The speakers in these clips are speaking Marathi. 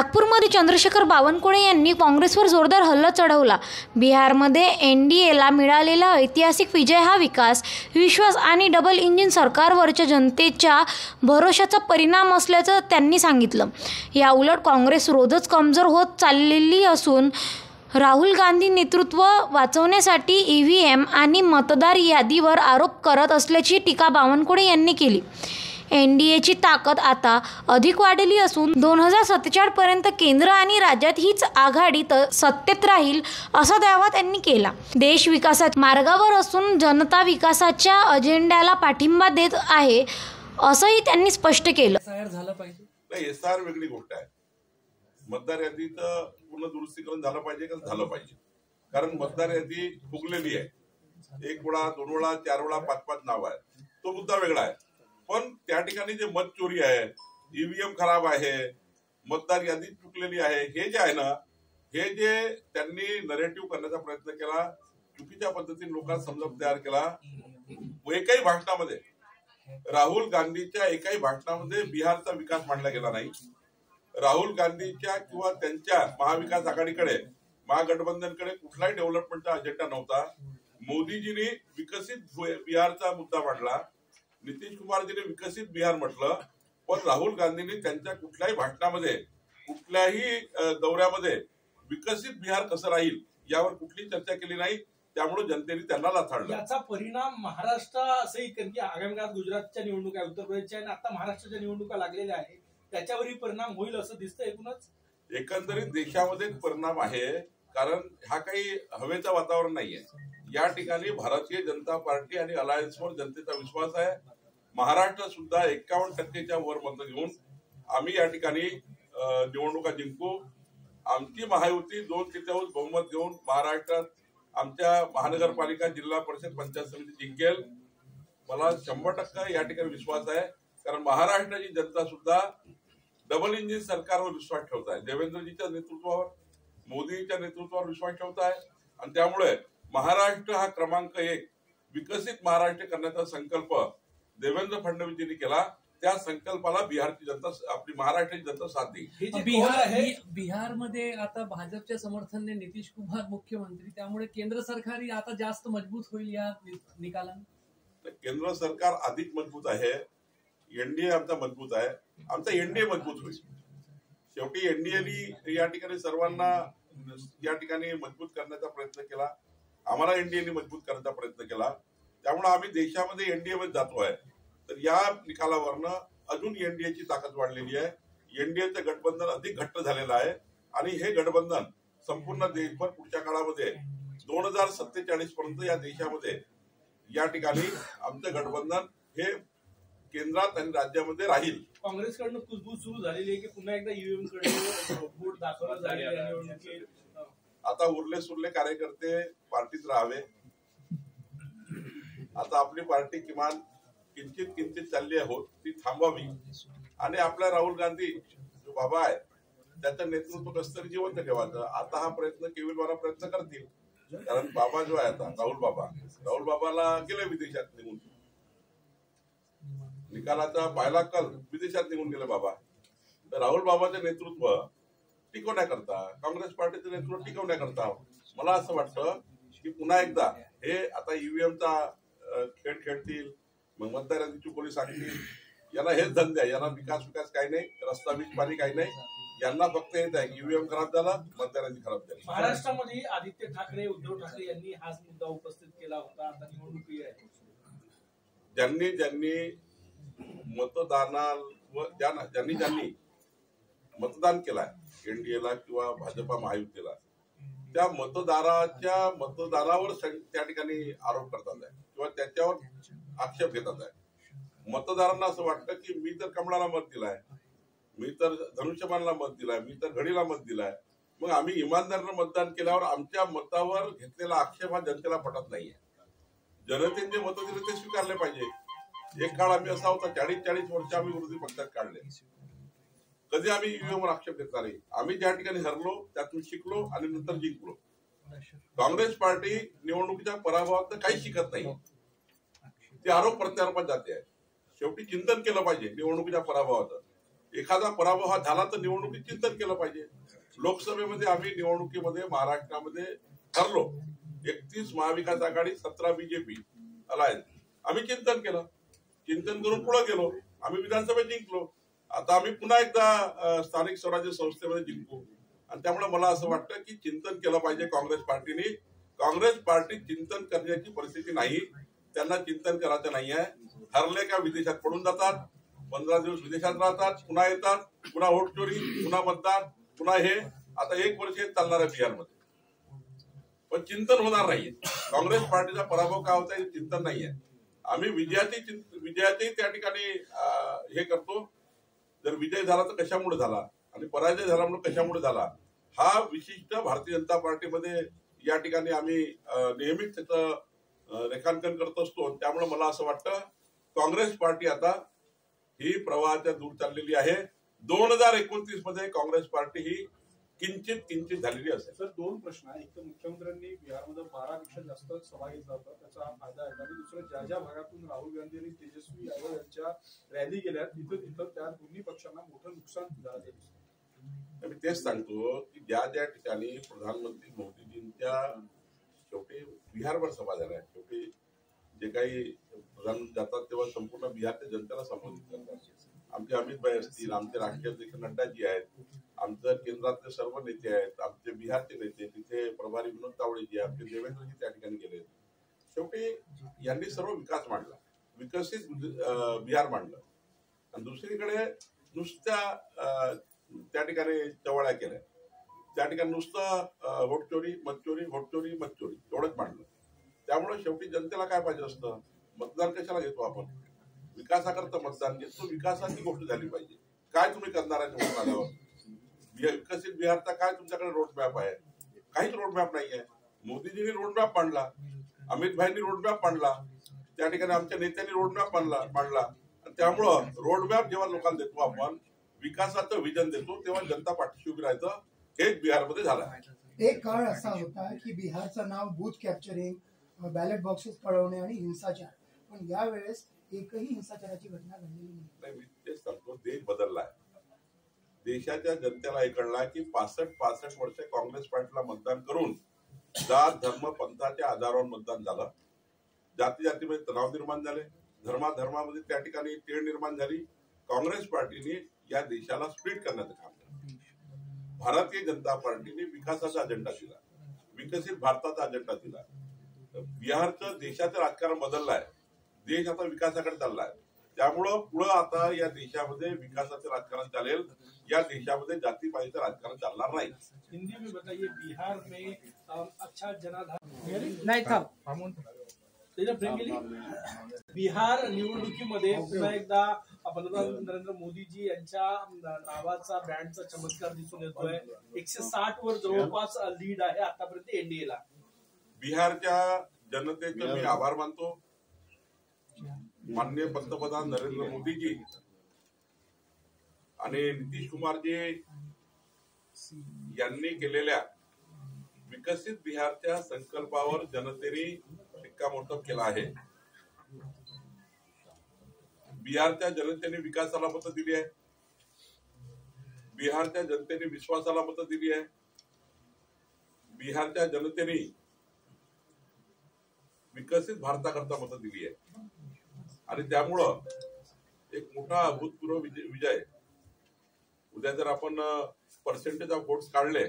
नागपूरमध्ये चंद्रशेखर बावनकुळे यांनी काँग्रेसवर जोरदार हल्ला चढवला। बिहारमध्ये एनडीएला मिळालेला ऐतिहासिक विजय हा विकास, विश्वास आणि डबल इंजिन सरकारवरच्या जनतेच्या भरोशाचा परिणाम असल्याचं त्यांनी सांगितलं। याउलट काँग्रेस रोजच कमजोर होत चाललेली असून राहुल गांधी नेतृत्व वाचवण्यासाठी ईव्हीएम आणि मतदार यादीवर आरोप करत असल्याची टीका बावनकुळे यांनी केली। एनडीएची ताकद आता अधिक वाढली असून 2047 पर्यंत केंद्र आणि राज्यात हीच आघाडी सत्तेत राहील असा दावा त्यांनी केला। देश विकासाच्या मार्गावर असून जनता विकासाच्या अजेंड्याला पाठिंबा देत आहे असंही त्यांनी स्पष्ट केलं। एसआर वेगळी गोष्ट आहे, मतदार यादीचं पूर्ण दुरुस्तीकरण झालं पाहिजे का झालं पाहिजे, कारण मतदार यादी फुगलेली आहे। 1 वेळा 2 वेळा 4 वेळा 5-5 नाव आहे, तो मुद्दा वेगळा आहे। पण त्या ठिकाणी जे मत चोरी आहे, ईव्हीएम खराब आहे, मतदार यादी चुकलेली आहे, हे जे आहे ना, हे जे त्यांनी नरेटिव्ह करण्याचा प्रयत्न केला, चुकीच्या पद्धतीने लोकांना समजून तयार केला। एकाही भाषणामध्ये राहुल गांधीच्या एकाही भाषणामध्ये बिहारचा विकास मांडला गेला नाही। राहुल गांधीच्या किंवा त्यांच्या महाविकास आघाडीकडे, महागठबंधनकडे कुठलाही डेव्हलपमेंटचा अजेंडा नव्हता। मोदीजींनी विकसित बिहारचा मुद्दा मांडला, नितीश कुमारजीने विकसित बिहार म्हटलं, पण राहुल गांधींनी त्यांच्या कुठल्याही भाषणामध्ये, कुठल्याही दौऱ्यामध्ये विकसित बिहार कसं राहील यावर कुठली चर्चा केली नाही। त्यामुळे जनतेने त्यांना लाथाडलं। याचा परिणाम महाराष्ट्र असंही, कारण की आगामी काळात गुजरातच्या निवडणुका, उत्तर प्रदेशच्या आणि आता महाराष्ट्राच्या निवडणुका लागलेल्या आहेत, त्याच्यावरही परिणाम होईल असं दिसतं। एकंदरीत देशामध्ये परिणाम आहे, कारण हा काही हवेचा वातावरण नाहीये। या ठिकाणी भारतीय जनता पार्टी आणि अलायन्सवर जनतेचा विश्वास आहे। महाराष्ट्र सुद्धा 51% वर मत घेऊन आम्ही या ठिकाणी निवडणुका जिंकू। आमची महायुती 2/3 बहुमत घेऊन महाराष्ट्रात आमच्या महानगरपालिका, जिल्हा परिषद, पंचायत समिती जिंकेल। मला 100% या ठिकाणी विश्वास आहे, कारण महाराष्ट्राची जनता सुद्धा डबल इंजिन सरकारवर विश्वास ठेवत आहे। देवेंद्रजीच्या नेतृत्वावर, मोदींच्या नेतृत्वावर विश्वास ठेवत आहे, आणि त्यामुळे महाराष्ट्र हा क्रमांक 1 विकसित महाराष्ट्र करण्याचा संकल्प देवेंद्र फडणवीसजींनी केला। त्या संकल्पाला बिहारची जनता, आपली महाराष्ट्राची जनता साथ देईल। बिहारमध्ये आता भाजपच्या समर्थनाने नितीश कुमार मुख्यमंत्री, त्यामुळे केंद्र सरकार आता जास्त मजबूत होईल या निकालाने। केंद्र सरकार अधिक मजबूत आहे, एनडीए आमचा मजबूत आहे, आमचा एनडीए मजबूत होईल। शेवटी एनडीएनी या ठिकाणी सर्वांना या ठिकाणी मजबूत करण्याचा प्रयत्न केला, आम्हाला एनडीएने मजबूत करण्याचा प्रयत्न केला। त्यामुळे आम्ही देशामध्ये एनडीए मध्ये जातो आहे। तर या निकालावरनं अजून एनडीएची ताकद वाढलेली आहे, एनडीएचं गठबंधन अधिक घट्ट झालेलं आहे, आणि हे गठबंधन संपूर्ण देशभर पुढच्या काळामध्ये 2047 पर्यंत या देशामध्ये या ठिकाणी आमचं गठबंधन हे केंद्रात आणि राज्यामध्ये राहील। काँग्रेसकडनं कुजबूज सुरू झालेली आहे की पुन्हा एकदा ईव्हीएम कडे बोट दाखवलं जाईल। आता उरले सुरले कार्यकर्ते पार्टीत राहावे। आता आपली पार्टी किमान किंचित चालली आहे, ती थांबवावी, आणि आपला राहुल गांधी जो बाबा आहे त्याचं नेतृत्व कसं तरी जिवंत ठेवायचं। आता हा प्रयत्न केविलवाला प्रयत्न करतील, कारण बाबा जो आहे आता राहुल बाबाला गेले विदेशात निघून, निकालाचा पाहिला कल विदेशात निघून गेले बाबा। तर राहुल बाबाचं नेतृत्व टिकवण्याकरता, काँग्रेस पार्टीचं नेतृत्व टिकवण्याकरता मला असं वाटतं की पुन्हा एकदा हे आता ईव्हीएमचा खेळ खेळतील, मग मतदार यादीची पोलीस सांगतील, यांना हेच धंदे आहे, यांना विकास काही नाही, रस्ता वीज पाणी काही नाही, यांना फक्त हेच आहे, ईव्हीएम खराब झाला, मतदार यादी खराब झाली। महाराष्ट्रामध्ये आदित्य ठाकरे, उद्धव ठाकरे यांनी हाच मुद्दा उपस्थित केला होता। आता निवडणुकी आहे, ज्यांनी ज्यांनी मतदान केलाय एनडीएला किंवा भाजपा महायुतीला, त्या मतदारावर त्या ठिकाणी आरोप करतात आहे किंवा त्याच्यावर आक्षेप घेतात आहे। मतदारांना असं वाटतं की मी तर कमळाला मत दिलाय, मी तर धनुष्यबाणला मत दिलाय, मी तर घडीला मत दिलाय, मग आम्ही इमानदारीनं मतदान केल्यावर आमच्या मतावर घेतलेला आक्षेप हा जनतेला पटत नाहीये। जनतेने जे मतं दिले ते स्वीकारले पाहिजे। एक काळ आम्ही असा होता, 40 वर्ष आम्ही विरोधी पक्षात काढले, कधी आम्ही ईव्हीएमवर आक्षेप घेतला नाही। आम्ही ज्या ठिकाणी हरलो त्यातून शिकलो आणि नंतर जिंकलो। काँग्रेस पार्टी निवडणुकीच्या पराभवात काही शिकत नाही, ते आरोप प्रत्यारोपात जाते आहे। शेवटी चिंतन केलं पाहिजे निवडणुकीच्या पराभवाचं। एखादा पराभव हा झाला तर निवडणुकीत चिंतन केलं पाहिजे. लोकसभेमध्ये आम्ही निवडणुकीमध्ये महाराष्ट्रामध्ये ठरलो 31 महाविकास आघाडी 17 बीजेपी अलायन्स. आम्ही चिंतन केलं, चिंतन करून पुढे गेलो, आम्ही विधानसभेत जिंकलो. आता आम्ही पुन्हा एकदा स्थानिक स्वराज्य संस्थेमध्ये जिंकू. आणि त्यामुळे मला असं वाटतं की चिंतन केलं पाहिजे काँग्रेस पार्टीने. काँग्रेस पार्टी चिंतन करण्याची परिस्थिती नाही, त्यांना चिंतन करायचं नाही आहे. ठरले का विदेशात पडून जातात, 15 दिवस विदेशात राहतात, पुन्हा येतात, पुन्हा वोट चोरी, पुन्हा मतदान, पुन्हा हे. आता 1 वर्ष चालणार आहे बिहारमध्ये, पण चिंतन होणार नाहीये. काँग्रेस पार्टीचा पराभव का होता हे चिंतन नाहीये. आम्ही विजयाचेही त्या ठिकाणी हे करतो. जर विजय झाला तर कशामुळे झाला आणि पराजय झाला म्हणून कशामुळे झाला, हा विशिष्ट भारतीय जनता पार्टीमध्ये या ठिकाणी आम्ही नेहमीच त्याचं रेखांकन करत असतो. त्यामुळे मला असं वाटतं काँग्रेस पार्टी आता ही प्रवाहाच्या दूर चाललेली आहे. 2029 मध्ये काँग्रेस पार्टी ही किंचित झालेली असेल. सर 2 प्रश्न आहे. एक तर मुख्यमंत्र्यांनी बिहारमध्ये 12 पेक्षा जास्त सभा घेतला होता, त्याचा फायदा आहे. आणि दुसरं ज्या भागातून राहुल गांधी आणि तेजस्वी यादव यांच्या रॅली गेल्या तिथं त्या दोन्ही पक्षांना मोठं नुकसान झालं. मी तेच सांगतो की ज्या ठिकाणी प्रधानमंत्री मोदीजींच्या शेवटी बिहारवर सभा झाल्या, शेवटी जे काही प्रधानमंत्री जातात तेव्हा संपूर्ण बिहारच्या जनतेला संबोधित करतात. आमचे अमितभाई असतील, आमचे राष्ट्रीय अध्यक्ष नड्डाजी आहेत, आमच्या केंद्रातले सर्व नेते आहेत, आमचे बिहारचे नेते, तिथे प्रभारी विनोद तावडेजी, आमचे देवेंद्रजी त्या ठिकाणी गेले. शेवटी यांनी सर्व विकास मांडला, विकसित बिहार मांडलं. आणि दुसरीकडे नुसत्या त्या ठिकाणी चवळ्या केल्या, त्या ठिकाणी नुसतं वोटचोरी मतचोरी वोटचोरी मतचोरी एवढंच मांडलं. त्यामुळे शेवटी जनतेला काय पाहिजे असतं, मतदान कशाला घेतो आपण, विकासाकरता मतदान घेतो. विकासाची गोष्ट झाली पाहिजे. काय तुम्ही करणार आहे निवडून आल्यावर, विकसित बिहारचा काय तुमच्याकडे रोडमॅप आहे? काहीच रोडमॅप नाही आहे. मोदीजींनी रोडमॅप मांडला, अमितभाईंनी रोडमॅप मांडला, त्या ठिकाणी आमच्या नेत्यांनी रोडमॅप मांडला. त्यामुळं रोडमॅप जेव्हा लोकांना देतो आपण, विकासाचं विजन देतो, तेव्हा जनता पाठीशी उभी राहायचं. हेच बिहारमध्ये झालं. एक काळ असा होता की बिहारचं नाव बूथ कॅप्चरिंग, बॅलेट बॉक्सेस पळवणे आणि हिंसाचार, पण यावेळेस एकही हिंसाचाराची घटना घडलेली नाही. मी तेच सांगतो, देश बदललाय. देशाच्या जनतेला हे कळलाय की 65 वर्ष काँग्रेस पार्टीला मतदान करून जात धर्म पंथाच्या आधारावर मतदान झालं. जातीमध्ये तणाव निर्माण झाले, धर्मामध्ये त्या ठिकाणी तेढ निर्माण झाली. काँग्रेस पार्टीने या देशाला स्प्लिट करण्याचं काम केलं. भारतीय जनता पार्टीने विकासाचा अजेंडा दिला, विकसित भारताचा अजेंडा दिला. बिहारचं देशाचं राजकारण बदललं आहे, देश आता विकासाकडे चाललाय. त्यामुळं पुढं आता या देशामध्ये विकासाचं राजकारण चालेल, या देशामध्ये जातीपातीचं राजकारण चालणार नाही. हिंदी में बताइए, बिहार में अच्छा जनाधार नाही का बिहार निवडणुकीमध्ये पुन्हा एकदा पंतप्रधान नरेंद्र मोदीजी यांच्या नावाचा ब्रँडचा चमत्कार दिसून येतोय. 160 वर जवळपास लीड आहे आतापर्यंत एनडीएला. बिहारच्या जनतेचे मी आभार मानतो. माननीय पंतप्रधान नरेंद्र मोदीजी आणि नितीश कुमारजी यांनी केलेल्या विकसित बिहारच्या संकल्पावर जनतेने शिक्कामोर्तब केला आहे. बिहारच्या जनतेने विकासाला मतं दिली आहे, बिहारच्या जनतेने विश्वासाला मतं दिली आहे, बिहारच्या जनतेने विकसित भारताकरता मतं दिली आहे. आणि त्यामुळं एक मोठा अभूतपूर्व विजय. उद्या जर आपण पर्सेंटेज ऑफ वोट्स काढले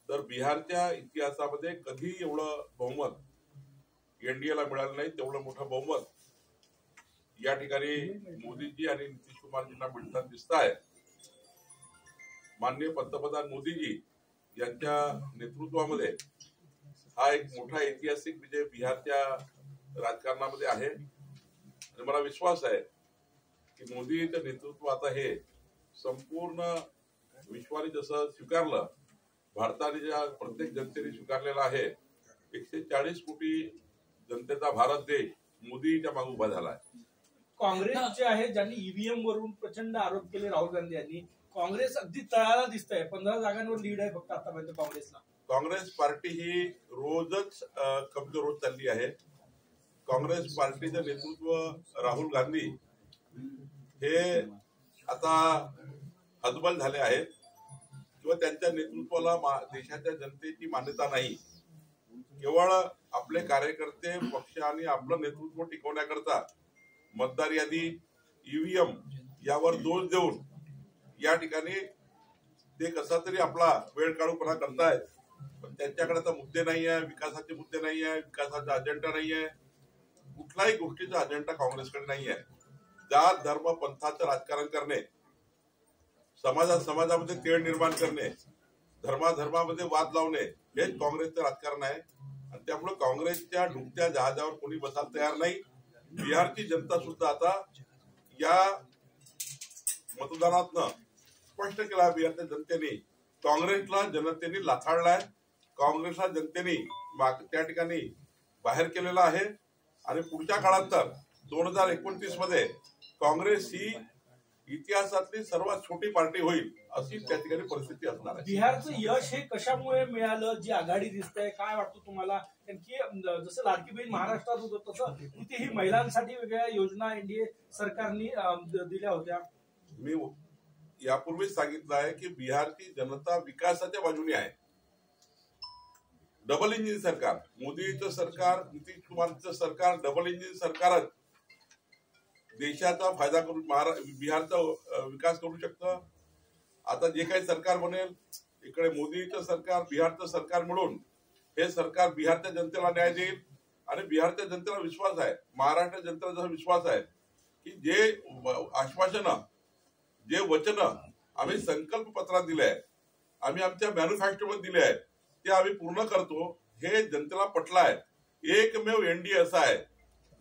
तर बिहारच्या इतिहासामध्ये कधी एवढं बहुमत एनडीएला मिळालं नाही. तेवढं मोठं बहुमत या ठिकाणी मोदीजी आणि नितीश कुमारजींना मिळताना दिसत आहे. माननीय पंतप्रधान मोदीजी यांच्या नेतृत्वामध्ये हा एक मोठा ऐतिहासिक विजय बिहारच्या राजकारणामध्ये आहे. आणि मला विश्वास आहे की मोदीचं नेतृत्व आता हे संपूर्ण विश्वाने जसं स्वीकारलं, भारताने ज्या प्रत्येक जनतेने स्वीकारलेला आहे, 140 कोटी जनतेचा भारत देश मोदीच्या मागे उभा झाला आहे. काँग्रेस जे आहे, ज्यांनी ईव्हीएम वरून प्रचंड आरोप केले राहुल गांधी यांनी, काँग्रेस अगदी तळाला दिसत आहे. 15 जागांवर लीड आहे फक्त आतापर्यंत काँग्रेसला. काँग्रेस पार्टी ही रोजच कमजोर होत चालली आहे. काँग्रेस पार्टीचं नेतृत्व राहुल गांधी हे आता हतबल झाले आहेत किंवा त्यांच्या नेतृत्वाला देशाच्या जनतेची मान्यता नाही. केवळ आपले कार्यकर्ते पक्ष आणि आपलं नेतृत्व टिकवण्याकरता मतदार यादी ईव्हीएम यावर दोष देऊन या ठिकाणी ते कसा तरी आपला वेळ काढूपणा करतायत. पण त्यांच्याकडे आता मुद्दे नाही आहे, विकासाचे मुद्दे नाही आहे, विकासाचा अजेंडा नाही आहे, कुठल्याही गोष्टीचा अजेंडा काँग्रेसकडे नाही आहे. जात धर्म पंथाचं राजकारण करणे, समाजामध्ये तेढ निर्माण करणे, धर्मामध्ये वाद लावणे हेच काँग्रेसचं राजकारण आहे. आणि त्यामुळे काँग्रेसच्या डुबत्या जहाजावर कोणी बसायला तयार नाही. बिहारची जनता सुद्धा आता या मतदानातनं स्पष्ट केला बिहारच्या जनतेने काँग्रेसला जनतेने लाथाडलाय, काँग्रेसला जनतेने त्या ठिकाणी बाहेर केलेला आहे. आणि पुढच्या काळात तर 2029 मध्ये काँग्रेस ही इतिहासातली सर्वात छोटी पार्टी होईल अशी त्या ठिकाणी परिस्थिती असणार आहे. बिहारचं यश हे कशामुळे मिळालं, जी आघाडी दिसते, काय वाटतं तुम्हाला? कारण की जसं लाडकी बहीण महाराष्ट्रात होतं तसं इथेही महिलांसाठी वेगळ्या योजना एनडीए सरकारने दिल्या होत्या. मी यापूर्वीच सांगितलं आहे की बिहारची जनता विकासाच्या बाजूने आहे. डबल इंजिन सरकार, मोदीचं सरकार, नितीश कुमारचं सरकार, डबल इंजिन सरकारच देशाचा फायदा करून बिहारचा विकास करू शकतं. आता जे काही सरकार बनेल, इकडे मोदीचं सरकार, बिहारचं सरकार मिळून हे सरकार बिहारच्या जनतेला न्याय देईल. आणि बिहारच्या जनतेला विश्वास आहे, महाराष्ट्र जनतेला विश्वास आहे की जे आश्वासनं, जे वचनं आम्ही संकल्प पत्रात दिले आहेत, आम्ही आमच्या मॅन्युफॅक्चरमध्ये दिले आहेत, ते आम्ही पूर्ण करतो. हे जनतेला पटलं आहे. एकमेव एनडीए असा आहे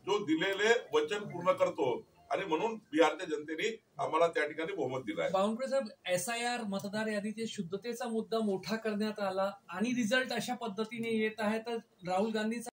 जो दिलेले वचन पूर्ण करतो. आणि म्हणून बिहारच्या जनतेने आम्हाला त्या ठिकाणी बहुमत दिलं आहे. बावनकुळे साहेब, SIR मतदार यादीचे शुद्धतेचा मुद्दा मोठा करण्यात आला आणि रिझल्ट अशा पद्धतीने येत आहे, तर राहुल गांधींचा